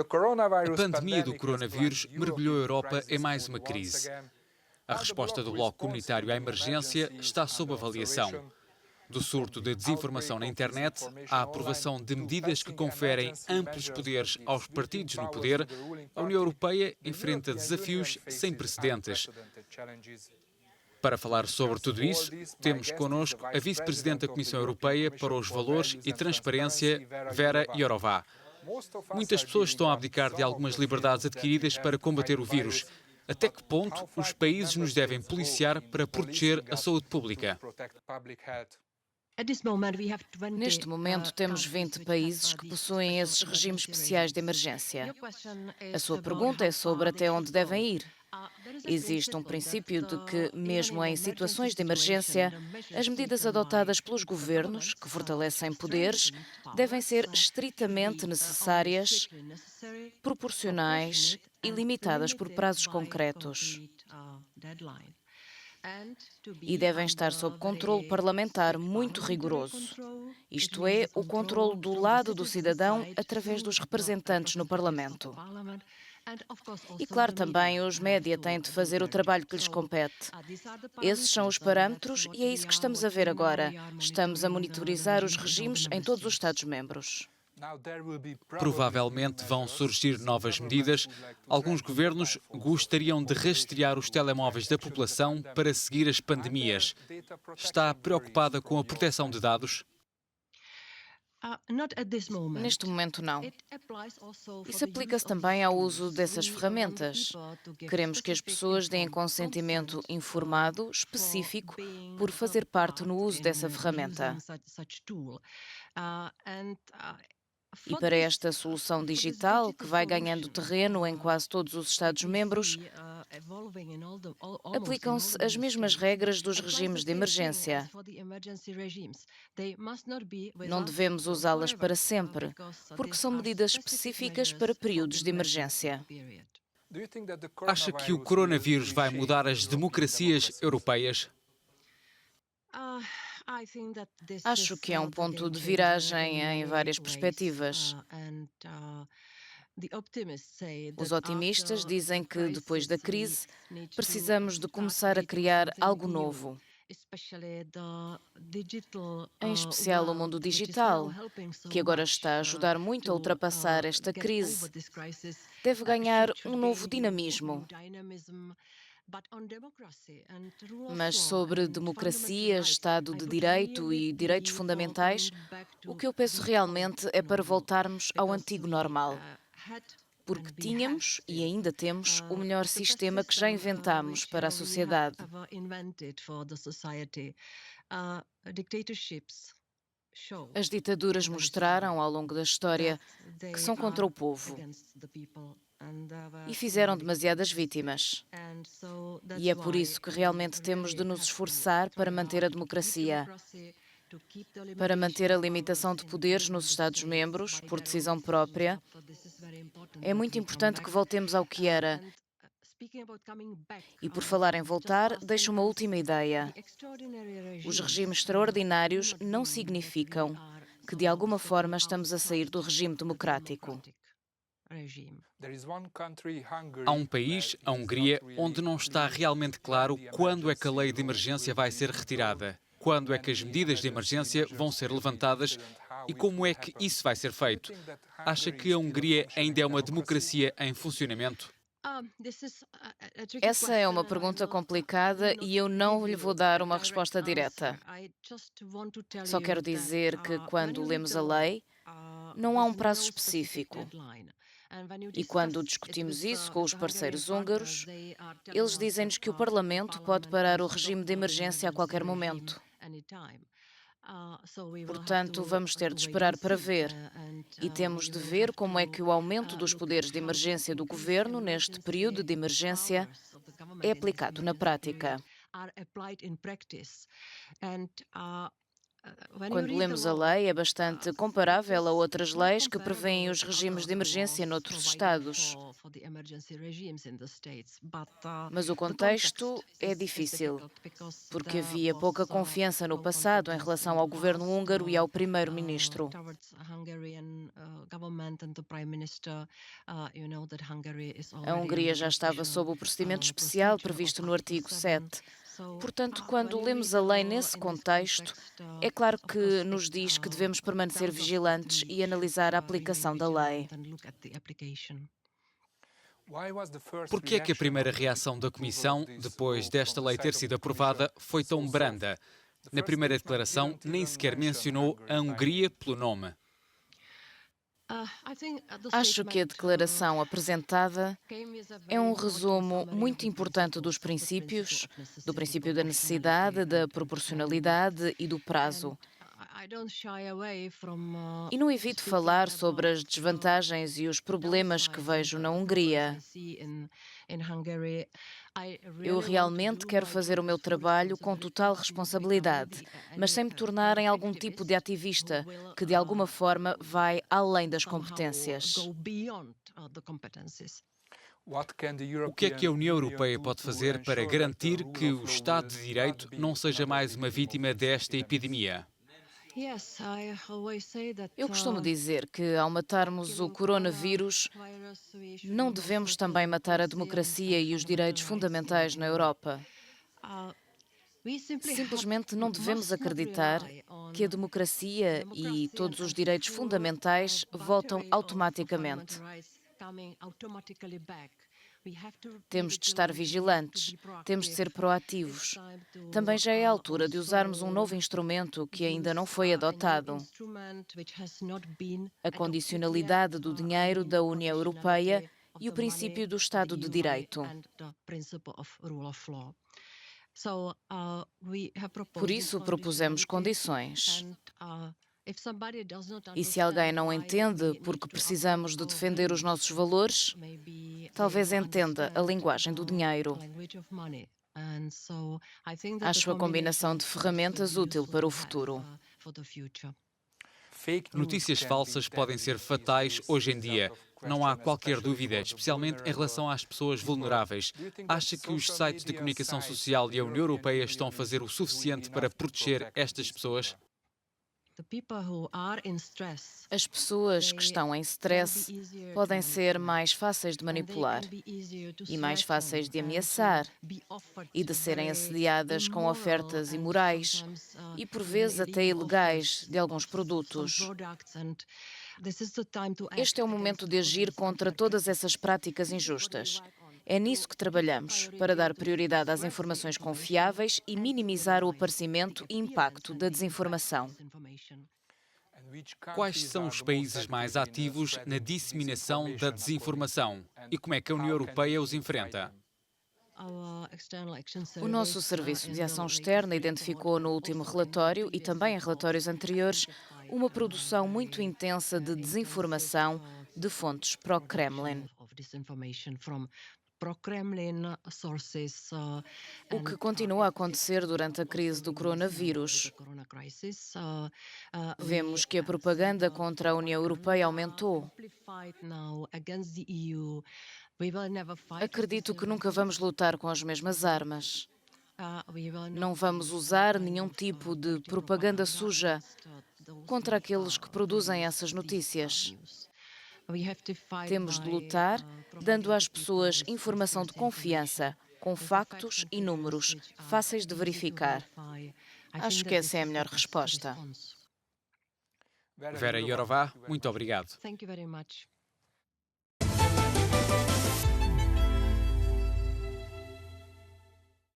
A pandemia do coronavírus mergulhou a Europa em mais uma crise. A resposta do Bloco Comunitário à emergência está sob avaliação. Do surto de desinformação na internet à aprovação de medidas que conferem amplos poderes aos partidos no poder, a União Europeia enfrenta desafios sem precedentes. Para falar sobre tudo isso, temos connosco a Vice-Presidente da Comissão Europeia para os Valores e Transparência, Vera Jourová. Muitas pessoas estão a abdicar de algumas liberdades adquiridas para combater o vírus. Até que ponto os países nos devem policiar para proteger a saúde pública? Neste momento, temos 20 países que possuem esses regimes especiais de emergência. A sua pergunta é sobre até onde devem ir. Existe um princípio de que, mesmo em situações de emergência, as medidas adotadas pelos governos, que fortalecem poderes, devem ser estritamente necessárias, proporcionais e limitadas por prazos concretos. E devem estar sob controle parlamentar muito rigoroso. Isto é, o controle do lado do cidadão através dos representantes no Parlamento. E, claro, também os média têm de fazer o trabalho que lhes compete. Esses são os parâmetros e é isso que estamos a ver agora. Estamos a monitorizar os regimes em todos os Estados-membros. Provavelmente vão surgir novas medidas. Alguns governos gostariam de rastrear os telemóveis da população para seguir as pandemias. Está preocupada com a proteção de dados? Neste momento, não. Isso aplica-se também ao uso dessas ferramentas. Queremos que as pessoas deem consentimento informado, específico, por fazer parte no uso dessa ferramenta. E para esta solução digital, que vai ganhando terreno em quase todos os Estados-membros, aplicam-se as mesmas regras dos regimes de emergência. Não devemos usá-las para sempre, porque são medidas específicas para períodos de emergência. Acha que o coronavírus vai mudar as democracias europeias? Acho que é um ponto de viragem em várias perspectivas. Os otimistas dizem que, depois da crise, precisamos de começar a criar algo novo. Em especial o mundo digital, que agora está a ajudar muito a ultrapassar esta crise, deve ganhar um novo dinamismo. Mas sobre democracia, Estado de Direito e direitos fundamentais, o que eu penso realmente é para voltarmos ao antigo normal. Porque tínhamos e ainda temos o melhor sistema que já inventámos para a sociedade. As ditaduras mostraram, ao longo da história, que são contra o povo e fizeram demasiadas vítimas. E é por isso que realmente temos de nos esforçar para manter a democracia, para manter a limitação de poderes nos Estados-membros, por decisão própria. É muito importante que voltemos ao que era. E por falar em voltar, deixo uma última ideia. Os regimes extraordinários não significam que, de alguma forma, estamos a sair do regime democrático. Há um país, a Hungria, onde não está realmente claro quando é que a lei de emergência vai ser retirada, quando é que as medidas de emergência vão ser levantadas e como é que isso vai ser feito. Acha que a Hungria ainda é uma democracia em funcionamento? Essa é uma pergunta complicada e eu não lhe vou dar uma resposta direta. Só quero dizer que, quando lemos a lei, não há um prazo específico. E quando discutimos isso com os parceiros húngaros, eles dizem-nos que o Parlamento pode parar o regime de emergência a qualquer momento. Portanto, vamos ter de esperar para ver. E temos de ver como é que o aumento dos poderes de emergência do governo neste período de emergência é aplicado na prática. Quando lemos a lei, é bastante comparável a outras leis que prevêem os regimes de emergência noutros Estados. Mas o contexto é difícil, porque havia pouca confiança no passado em relação ao governo húngaro e ao primeiro-ministro. A Hungria já estava sob o procedimento especial previsto no artigo 7. Portanto, quando lemos a lei nesse contexto, é claro que nos diz que devemos permanecer vigilantes e analisar a aplicação da lei. Por que é que a primeira reação da Comissão, depois desta lei ter sido aprovada, foi tão branda? Na primeira declaração, nem sequer mencionou a Hungria pelo nome. Acho que a declaração apresentada é um resumo muito importante dos princípios, do princípio da necessidade, da proporcionalidade e do prazo. E não evito falar sobre as desvantagens e os problemas que vejo na Hungria. Eu realmente quero fazer o meu trabalho com total responsabilidade, mas sem me tornar em algum tipo de ativista que, de alguma forma, vai além das competências. O que é que a União Europeia pode fazer para garantir que o Estado de Direito não seja mais uma vítima desta epidemia? Eu costumo dizer que, ao matarmos o coronavírus, não devemos também matar a democracia e os direitos fundamentais na Europa. Simplesmente não devemos acreditar que a democracia e todos os direitos fundamentais voltam automaticamente. Temos de estar vigilantes, temos de ser proativos. Também já é a altura de usarmos um novo instrumento que ainda não foi adotado: a condicionalidade do dinheiro da União Europeia e o princípio do Estado de Direito. Por isso, propusemos condições. E se alguém não entende porque precisamos de defender os nossos valores, talvez entenda a linguagem do dinheiro. Acho a combinação de ferramentas útil para o futuro. Notícias falsas podem ser fatais hoje em dia. Não há qualquer dúvida, especialmente em relação às pessoas vulneráveis. Acha que os sites de comunicação social e a União Europeia estão a fazer o suficiente para proteger estas pessoas? As pessoas que estão em stress podem ser mais fáceis de manipular e mais fáceis de ameaçar e de serem assediadas com ofertas imorais e, por vezes, até ilegais de alguns produtos. Este é o momento de agir contra todas essas práticas injustas. É nisso que trabalhamos, para dar prioridade às informações confiáveis e minimizar o aparecimento e impacto da desinformação. Quais são os países mais ativos na disseminação da desinformação e como é que a União Europeia os enfrenta? O nosso Serviço de Ação Externa identificou no último relatório e também em relatórios anteriores uma produção muito intensa de desinformação de fontes pró-Kremlin. O que continua a acontecer durante a crise do coronavírus. Vemos que a propaganda contra a União Europeia aumentou. Acredito que nunca vamos lutar com as mesmas armas. Não vamos usar nenhum tipo de propaganda suja contra aqueles que produzem essas notícias. Temos de lutar dando às pessoas informação de confiança, com factos e números fáceis de verificar. Acho que essa é a melhor resposta. Vera Jourová, muito obrigado.